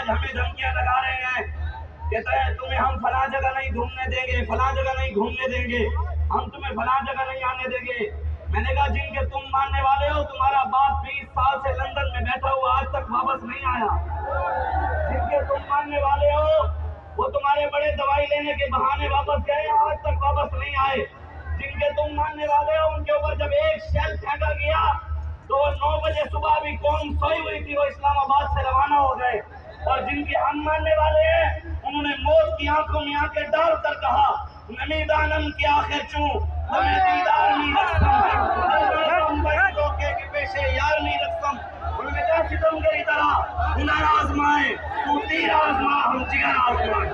آج ہمیں دھمکیاں لگا رہے ہیں، کہتا ہے تمہیں ہم فلاں جگہ نہیں گھومنے دیں گے، فلاں جگہ نہیں گھومنے دیں گے، ہم تمہیں فلاں جگہ نہیں آنے دیں گے۔ میں نے کہا جن کے تم ماننے والے ہو، تمہارا باپ 20 سال سے لندن میں بیٹھا ہوا آج تک واپس نہیں آیا۔ جن کے تم ماننے والے ہو وہ تمہارے بڑے دوائی لینے کے بہانے واپس گئے، آج تک واپس نہیں آئے۔ جن کے تم ماننے والے ہو ان کے اوپر جب ایک شیل پھینکا گیا تو 9 بجے صبح بھی قوم سوئی ہوئی تھی، وہ اسلام آباد سے روانہ ہو گئے۔ اور جن کے ہم ماننے والے ہیں انہوں نے موت کی آنکھوں میں آنکھیں ڈال کر کہا نمی دانم کی آخر چوں ہمیں دیدار نہیں رکھتم روکے کے پیشے یار نہیں رکھتم۔ انہوں نے کہا ستم گری طرح ہنر آزمائے، تو تیر آزما ہم جگر آزمائے۔